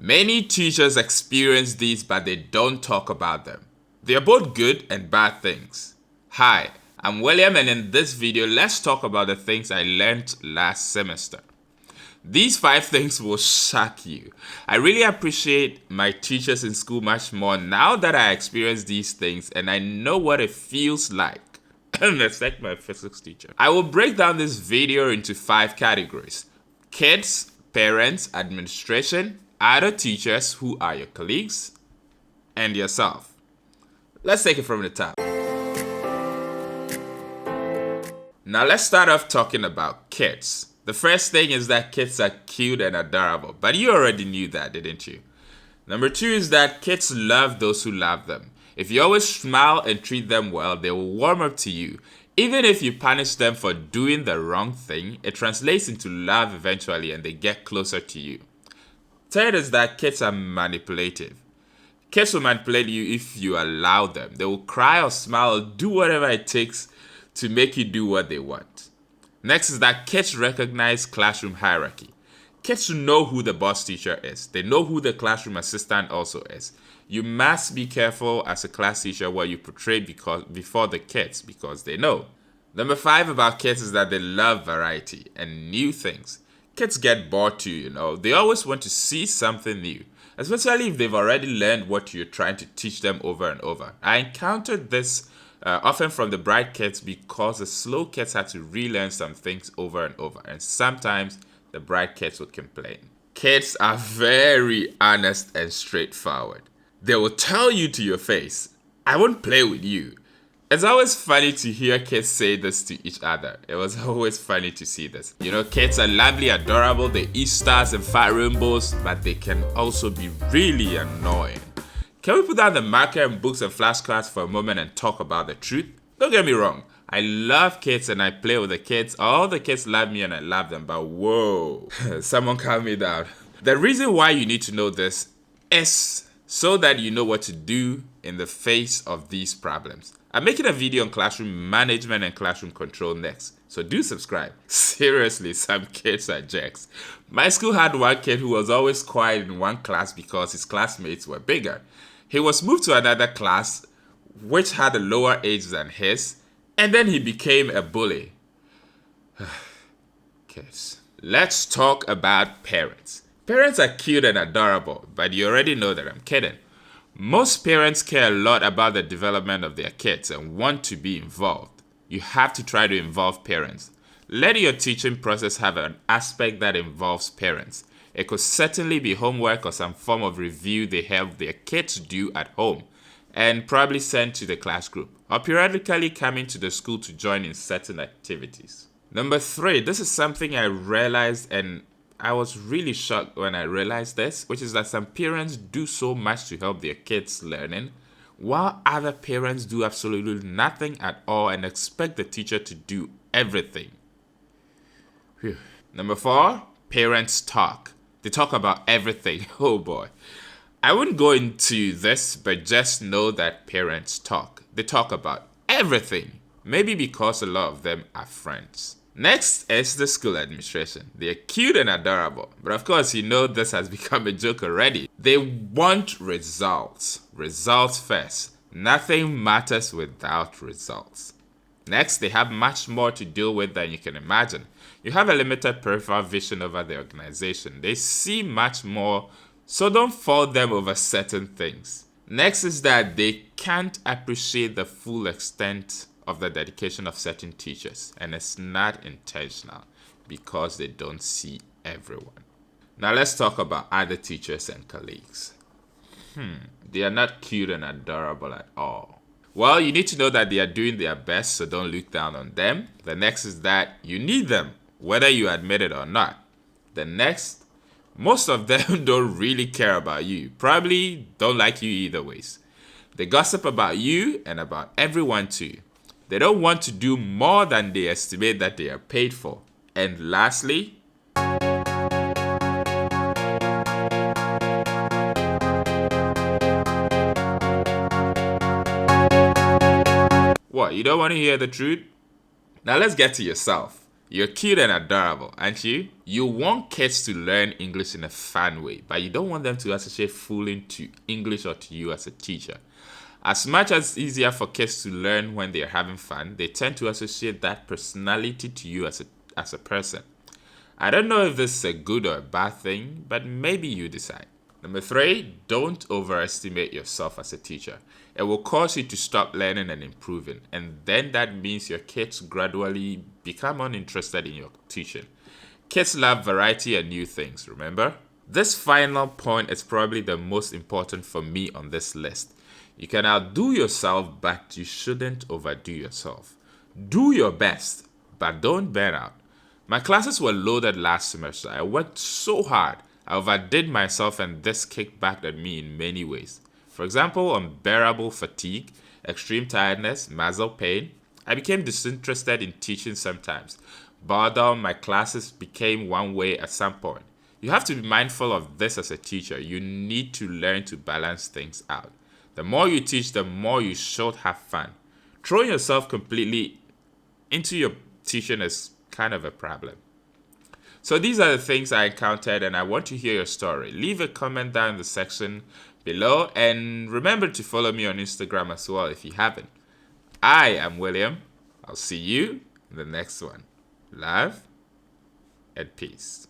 Many teachers experience these, but they don't talk about them. They are both good and bad things. Hi, I'm William, and in this video, let's talk about the things I learned last semester. These 5 things will shock you. I really appreciate my teachers in school much more now that I experience these things and I know what it feels like. It's like my physics teacher. I will break down this video into 5 categories: kids, parents, administration, other teachers who are your colleagues, and yourself. Let's take it from the top. Now let's start off talking about kids. The first thing is that kids are cute and adorable, but you already knew that, didn't you? Number 2 is that kids love those who love them. If you always smile and treat them well, they will warm up to you. Even if you punish them for doing the wrong thing, it translates into love eventually and they get closer to you. Third is that kids are manipulative. Kids will manipulate you if you allow them. They will cry or smile or do whatever it takes to make you do what they want. Next is that kids recognize classroom hierarchy. Kids know who the boss teacher is. They know who the classroom assistant also is. You must be careful as a class teacher what you portray before the kids because they know. Number 5 about kids is that they love variety and new things. Kids get bored too, They always want to see something new, especially if they've already learned what you're trying to teach them over and over. I encountered this often from the bright kids because the slow kids had to relearn some things over and over, and sometimes the bright kids would complain. Kids are very honest and straightforward. They will tell you to your face, "I won't play with you." It's always funny to hear kids say this to each other. It was always funny to see this. Kids are lovely, adorable, they eat stars and fat rainbows, but they can also be really annoying. Can we put down the marker and books and flashcards for a moment and talk about the truth? Don't get me wrong. I love kids and I play with the kids. All the kids love me and I love them. But whoa, someone calm me down. The reason why you need to know this is so that you know what to do in the face of these problems. I'm making a video on classroom management and classroom control next, so do subscribe. Seriously, some kids are jerks. My school had one kid who was always quiet in one class because his classmates were bigger. He was moved to another class which had a lower age than his, and then he became a bully. Kids. Let's talk about parents. Parents are cute and adorable, but you already know that I'm kidding. Most parents care a lot about the development of their kids and want to be involved. You have to try to involve parents. Let your teaching process have an aspect that involves parents. It could certainly be homework or some form of review they have their kids do at home and probably send to the class group, or periodically coming to the school to join in certain activities. Number 3, this is something I realized and I was really shocked when I realized this, which is that some parents do so much to help their kids' learning, while other parents do absolutely nothing at all and expect the teacher to do everything. Whew. Number 4, parents talk. They talk about everything. Oh boy. I wouldn't go into this, but just know that parents talk. They talk about everything. Maybe because a lot of them are friends. Next is the school administration. They are cute and adorable, but of course this has become a joke already. They want results. Results first. Nothing matters without results. Next, they have much more to deal with than you can imagine. You have a limited peripheral vision over the organization. They see much more, so don't fault them over certain things. Next is that they can't appreciate the full extent of the dedication of certain teachers, and it's not intentional because they don't see everyone. Now let's talk about other teachers and colleagues. They are not cute and adorable at all. Well, you need to know that they are doing their best, so don't look down on them. The next is that you need them, whether you admit it or not. The next, most of them don't really care about you, probably don't like you either ways. They gossip about you and about everyone too. They don't want to do more than they estimate that they are paid for. And lastly, what, you don't want to hear the truth? Now let's get to yourself. You're cute and adorable, aren't you? You want kids to learn English in a fun way, but you don't want them to associate fooling to English or to you as a teacher. As much as it's easier for kids to learn when they're having fun, they tend to associate that personality to you as a person. I don't know if this is a good or a bad thing, but maybe you decide. Number 3, don't overestimate yourself as a teacher. It will cause you to stop learning and improving, and then that means your kids gradually become uninterested in your teaching. Kids love variety and new things, remember? This final point is probably the most important for me on this list. You can outdo yourself, but you shouldn't overdo yourself. Do your best, but don't burn out. My classes were loaded last semester. I worked so hard. I overdid myself, and this kicked back at me in many ways. For example, unbearable fatigue, extreme tiredness, muscle pain. I became disinterested in teaching sometimes. Boredom, my classes became one way at some point. You have to be mindful of this as a teacher. You need to learn to balance things out. The more you teach, the more you should have fun. Throwing yourself completely into your teaching is kind of a problem. So these are the things I encountered, and I want to hear your story. Leave a comment down in the section below, and remember to follow me on Instagram as well if you haven't. I am William. I'll see you in the next one. Love and peace.